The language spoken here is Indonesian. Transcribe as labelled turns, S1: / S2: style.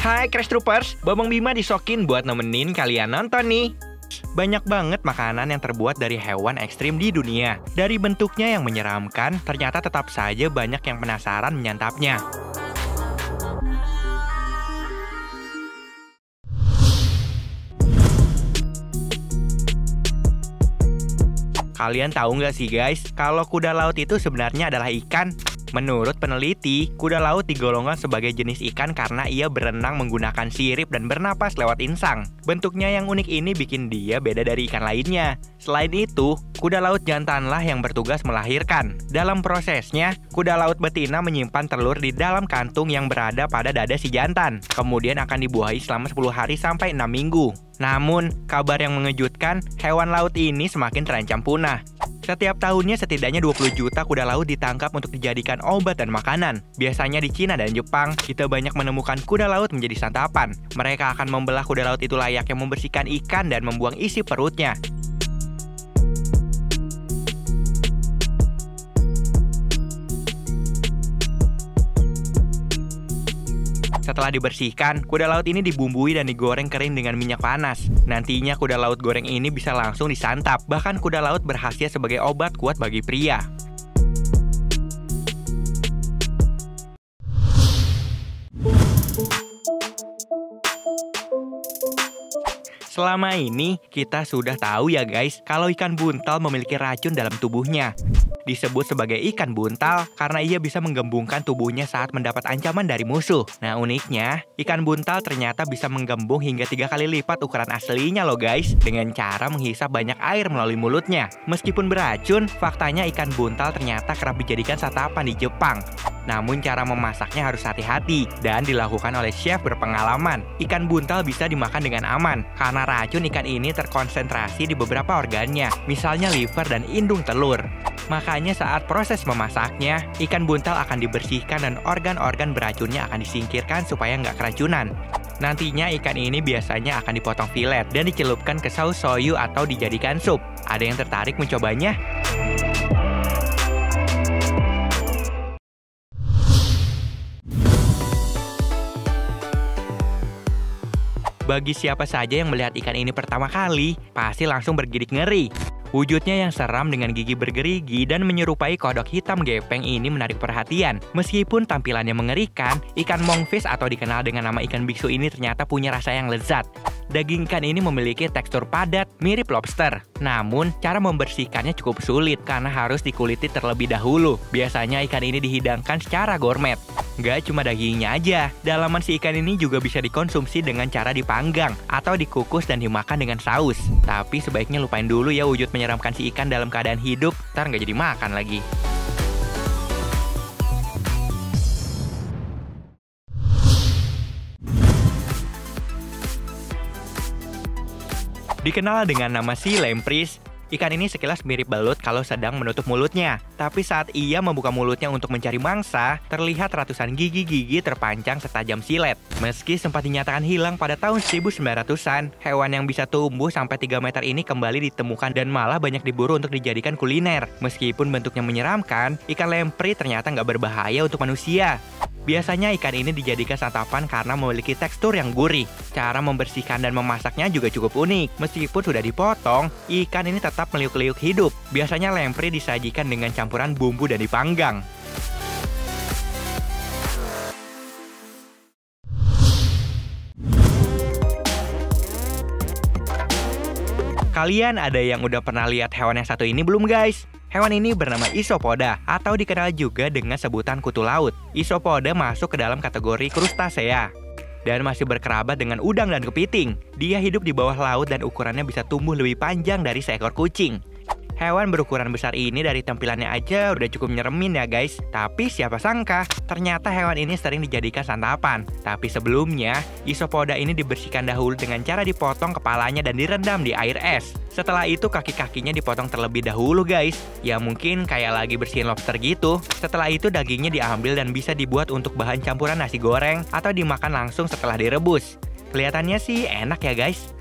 S1: Hai Crash Troopers, Bambang Bima disokin buat nemenin kalian nonton nih. Banyak banget makanan yang terbuat dari hewan ekstrim di dunia. Dari bentuknya yang menyeramkan, ternyata tetap saja banyak yang penasaran menyantapnya. Kalian tahu nggak sih guys, kalau kuda laut itu sebenarnya adalah ikan? Menurut peneliti, kuda laut digolongkan sebagai jenis ikan karena ia berenang menggunakan sirip dan bernapas lewat insang. Bentuknya yang unik ini bikin dia beda dari ikan lainnya. Selain itu, kuda laut jantanlah yang bertugas melahirkan. Dalam prosesnya, kuda laut betina menyimpan telur di dalam kantung yang berada pada dada si jantan. Kemudian akan dibuahi selama 10 hari sampai 6 minggu. Namun, kabar yang mengejutkan, hewan laut ini semakin terancam punah. Setiap tahunnya setidaknya 20 juta kuda laut ditangkap untuk dijadikan obat dan makanan. Biasanya di Cina dan Jepang, kita banyak menemukan kuda laut menjadi santapan. Mereka akan membelah kuda laut itu layaknya membersihkan ikan dan membuang isi perutnya. Setelah dibersihkan, kuda laut ini dibumbui dan digoreng kering dengan minyak panas. Nantinya kuda laut goreng ini bisa langsung disantap. Bahkan kuda laut berkhasiat sebagai obat kuat bagi pria. Selama ini, kita sudah tahu ya guys, kalau ikan buntal memiliki racun dalam tubuhnya. Disebut sebagai ikan buntal karena ia bisa menggembungkan tubuhnya saat mendapat ancaman dari musuh. Nah uniknya, ikan buntal ternyata bisa menggembung hingga 3 kali lipat ukuran aslinya loh guys, dengan cara menghisap banyak air melalui mulutnya. Meskipun beracun, faktanya ikan buntal ternyata kerap dijadikan santapan di Jepang. Namun cara memasaknya harus hati-hati dan dilakukan oleh chef berpengalaman. Ikan buntal bisa dimakan dengan aman karena racun ikan ini terkonsentrasi di beberapa organnya, misalnya liver dan indung telur. Makanya saat proses memasaknya, ikan buntal akan dibersihkan dan organ-organ beracunnya akan disingkirkan supaya nggak keracunan. Nantinya ikan ini biasanya akan dipotong filet dan dicelupkan ke saus soyu atau dijadikan sup. Ada yang tertarik mencobanya? Bagi siapa saja yang melihat ikan ini pertama kali, pasti langsung bergidik ngeri. Wujudnya yang seram dengan gigi bergerigi dan menyerupai kodok hitam gepeng ini menarik perhatian. Meskipun tampilannya mengerikan, ikan monkfish atau dikenal dengan nama ikan biksu ini ternyata punya rasa yang lezat. Daging ikan ini memiliki tekstur padat, mirip lobster. Namun, cara membersihkannya cukup sulit karena harus dikuliti terlebih dahulu. Biasanya ikan ini dihidangkan secara gourmet. Nggak cuma dagingnya aja, dalaman si ikan ini juga bisa dikonsumsi dengan cara dipanggang atau dikukus dan dimakan dengan saus. Tapi sebaiknya lupain dulu ya wujud menyeramkan si ikan dalam keadaan hidup, ntar nggak jadi makan lagi. Dikenal dengan nama sea lampreys, ikan ini sekilas mirip belut kalau sedang menutup mulutnya. Tapi saat ia membuka mulutnya untuk mencari mangsa, terlihat ratusan gigi-gigi terpancang setajam silet. Meski sempat dinyatakan hilang pada tahun 1900-an, hewan yang bisa tumbuh sampai 3 meter ini kembali ditemukan dan malah banyak diburu untuk dijadikan kuliner. Meskipun bentuknya menyeramkan, ikan lamprey ternyata nggak berbahaya untuk manusia. Biasanya ikan ini dijadikan santapan karena memiliki tekstur yang gurih. Cara membersihkan dan memasaknya juga cukup unik. Meskipun sudah dipotong, ikan ini tetap meliuk-liuk hidup. Biasanya lamprey disajikan dengan campuran bumbu dan dipanggang. Kalian ada yang udah pernah lihat hewan yang satu ini belum guys? Hewan ini bernama Isopoda atau dikenal juga dengan sebutan kutu laut. Isopoda masuk ke dalam kategori krustasea dan masih berkerabat dengan udang dan kepiting. Dia hidup di bawah laut dan ukurannya bisa tumbuh lebih panjang dari seekor kucing. Hewan berukuran besar ini dari tampilannya aja udah cukup nyeremin ya guys. Tapi siapa sangka, ternyata hewan ini sering dijadikan santapan. Tapi sebelumnya, Isopoda ini dibersihkan dahulu dengan cara dipotong kepalanya dan direndam di air es. Setelah itu kaki-kakinya dipotong terlebih dahulu guys. Ya mungkin kayak lagi bersihin lobster gitu. Setelah itu dagingnya diambil dan bisa dibuat untuk bahan campuran nasi goreng atau dimakan langsung setelah direbus. Kelihatannya sih enak ya guys.